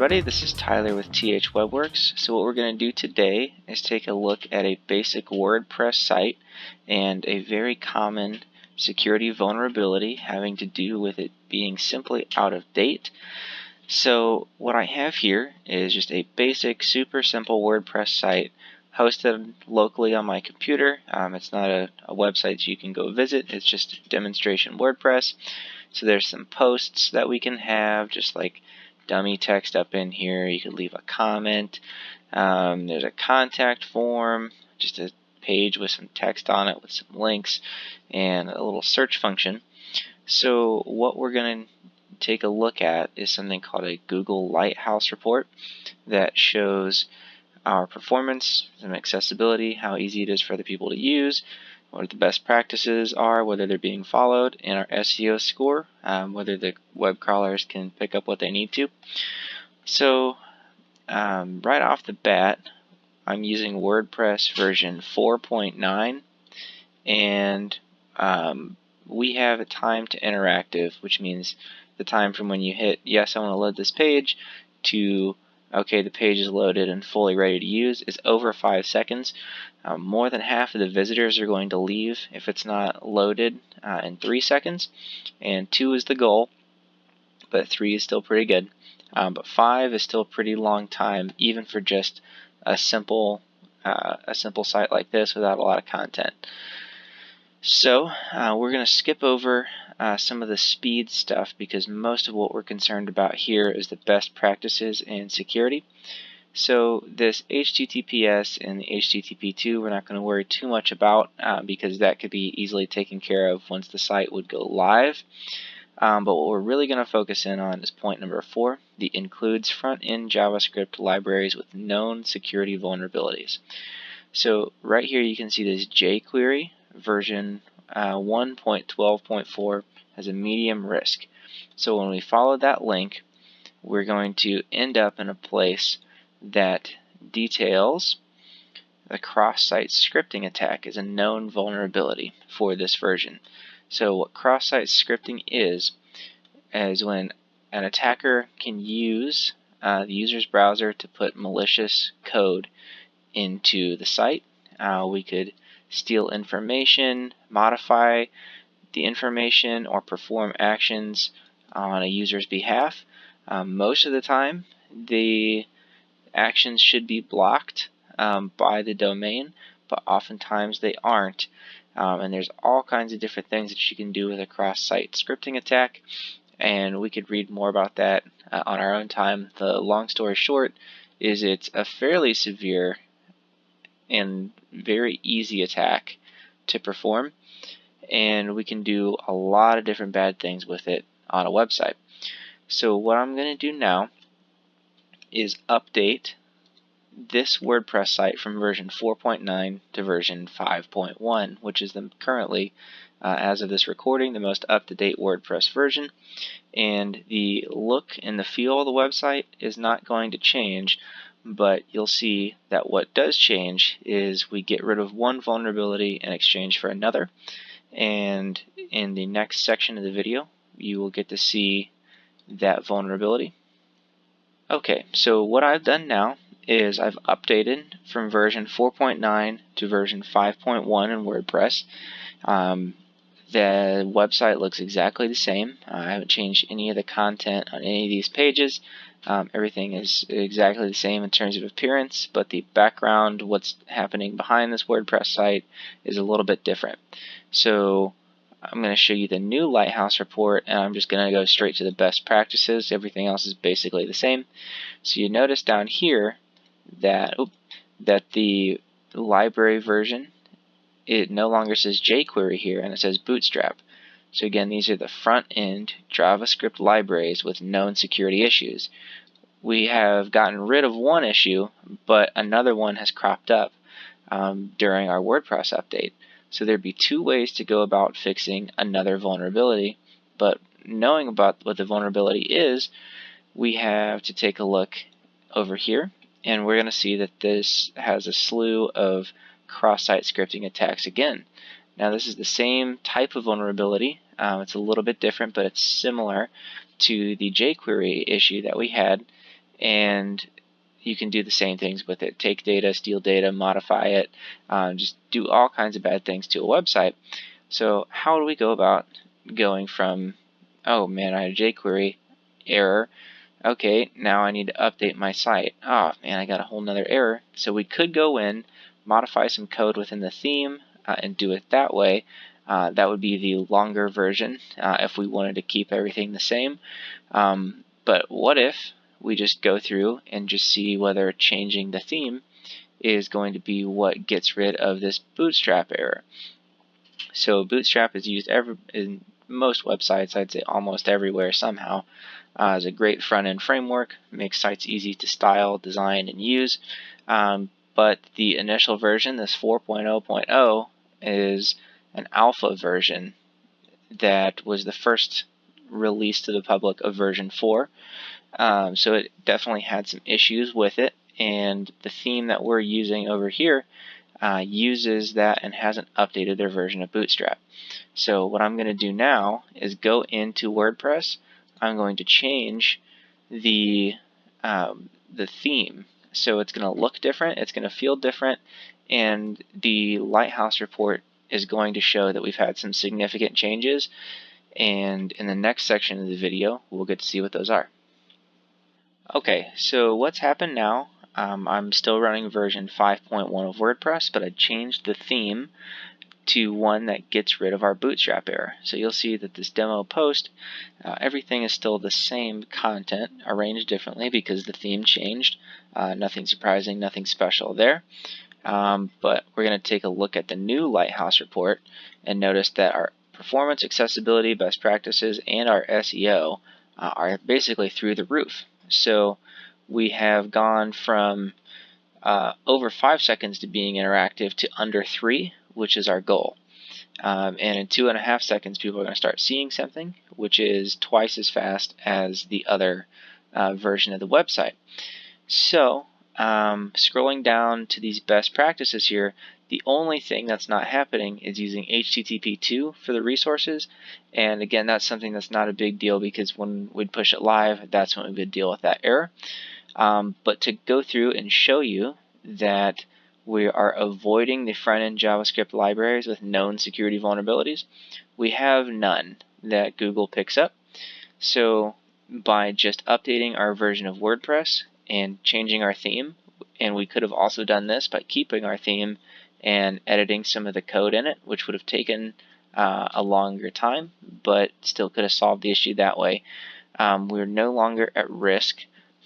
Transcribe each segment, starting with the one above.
everybody, this is Tyler with TH WebWorks. So what we're going to do today is take a look at a basic WordPress site and a very common security vulnerability having to do with it being simply out of date. So what I have here is just a basic, super simple WordPress site hosted locally on my computer. It's not a website you can go visit, it's just a demonstration WordPress. So there's some posts that we can have, just like dummy text up in here. You could leave a comment. There's a contact form, just a page with some text on it with some links and a little search function. So what we're going to take a look at is something called a Google Lighthouse report that shows our performance, some accessibility, how easy it is for the people to use, what the best practices are, whether they're being followed, and our SEO score, whether the web crawlers can pick up what they need to. So right off the bat, I'm using WordPress version 4.9, and we have a time to interactive, which means the time from when you hit yes, I want to load this page, to okay, the page is loaded and fully ready to use, is over 5 seconds. More than half of the visitors are going to leave if it's not loaded in 3 seconds, and 2 is the goal, but 3 is still pretty good. But 5 is still a pretty long time, even for just a simple site like this without a lot of content. So we're going to skip over some of the speed stuff because most of what we're concerned about here is the best practices and security. So this HTTPS and the HTTP2 we're not going to worry too much about because that could be easily taken care of once the site would go live. But what we're really going to focus in on is point number 4, the includes front-end JavaScript libraries with known security vulnerabilities. So right here you can see this jQuery version 1.12.4 has a medium risk. So when we follow that link, we're going to end up in a place that details the cross-site scripting attack is a known vulnerability for this version. So what cross-site scripting is when an attacker can use the user's browser to put malicious code into the site. We could steal information, modify the information, or perform actions on a user's behalf. Most of the time, the actions should be blocked by the domain, but oftentimes they aren't. And there's all kinds of different things that you can do with a cross-site scripting attack, and we could read more about that on our own time. The long story short is it's a fairly severe and very easy attack to perform, and we can do a lot of different bad things with it on a website. So what I'm going to do now is update this WordPress site from version 4.9 to version 5.1, which is currently, as of this recording, the most up-to-date WordPress version. And the look and the feel of the website is not going to change, but you'll see that what does change is we get rid of one vulnerability in exchange for another. And in the next section of the video, you will get to see that vulnerability. Okay, so what I've done now is I've updated from version 4.9 to version 5.1 in WordPress. The website looks exactly the same. I haven't changed any of the content on any of these pages. Everything is exactly the same in terms of appearance, but the background, what's happening behind this WordPress site, is a little bit different. So I'm going to show you the new Lighthouse report, and I'm just going to go straight to the best practices. Everything else is basically the same. So you notice down here that the library version, it no longer says jQuery here, and it says Bootstrap. So again, these are the front-end JavaScript libraries with known security issues. We have gotten rid of one issue, but another one has cropped up during our WordPress update. So there'd be 2 ways to go about fixing another vulnerability, but knowing about what the vulnerability is, we have to take a look over here, and we're going to see that this has a slew of cross-site scripting attacks again. Now this is the same type of vulnerability. It's a little bit different, but it's similar to the jQuery issue that we had, and you can do the same things with it. Take data, steal data, modify it, just do all kinds of bad things to a website. So how do we go about going from, oh man, I had a jQuery error, okay, now I need to update my site. Oh man, I got a whole nother error. So we could go in, modify some code within the theme, and do it that way. That would be the longer version if we wanted to keep everything the same. But what if we just go through and just see whether changing the theme is going to be what gets rid of this bootstrap error. So bootstrap is used in most websites, I'd say almost everywhere somehow, as a great front-end framework, makes sites easy to style, design, and use. But the initial version, this 4.0.0, is an alpha version that was the first release to the public of version 4. So it definitely had some issues with it, and the theme that we're using over here uses that and hasn't updated their version of Bootstrap. So what I'm going to do now is go into WordPress. I'm going to change the theme. So it's going to look different, it's going to feel different, and the Lighthouse report is going to show that we've had some significant changes. And in the next section of the video, we'll get to see what those are. Okay, so what's happened now, I'm still running version 5.1 of WordPress, but I changed the theme to one that gets rid of our bootstrap error. So you'll see that this demo post, everything is still the same content, arranged differently because the theme changed. Nothing surprising, nothing special there. But we're going to take a look at the new Lighthouse report and notice that our performance, accessibility, best practices, and our SEO are basically through the roof. So we have gone from over 5 seconds to being interactive to under 3, which is our goal. And in 2.5 seconds, people are going to start seeing something, which is twice as fast as the other version of the website. So scrolling down to these best practices here, the only thing that's not happening is using HTTP2 for the resources. And again, that's something that's not a big deal because when we'd push it live, that's when we would deal with that error. But to go through and show you that we are avoiding the front-end JavaScript libraries with known security vulnerabilities, we have none that Google picks up. So by just updating our version of WordPress and changing our theme, and we could have also done this by keeping our theme and editing some of the code in it, which would have taken a longer time, but still could have solved the issue that way. We're no longer at risk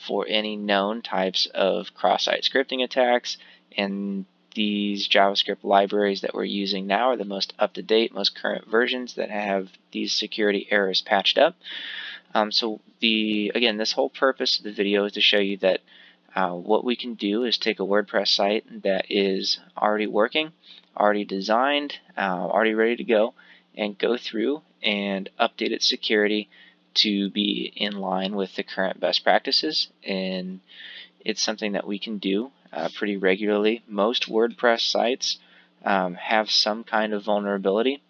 for any known types of cross-site scripting attacks, and these JavaScript libraries that we're using now are the most up-to-date, most current versions that have these security errors patched up. So again, this whole purpose of the video is to show you that what we can do is take a WordPress site that is already working, already designed, already ready to go, and go through and update its security to be in line with the current best practices. And it's something that we can do pretty regularly. Most WordPress sites have some kind of vulnerability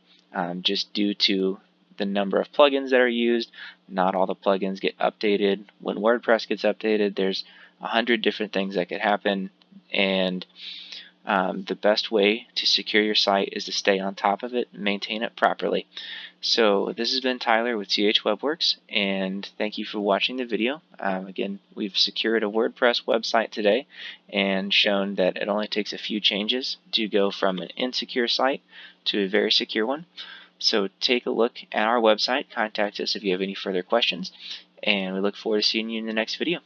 just due to the number of plugins that are used. Not all the plugins get updated. When WordPress gets updated, there's 100 different things that could happen, and the best way to secure your site is to stay on top of it and maintain it properly. So this has been Tyler with CHWebWorks, and thank you for watching the video. Again, we've secured a WordPress website today and shown that it only takes a few changes to go from an insecure site to a very secure one. So take a look at our website, contact us if you have any further questions, and we look forward to seeing you in the next video.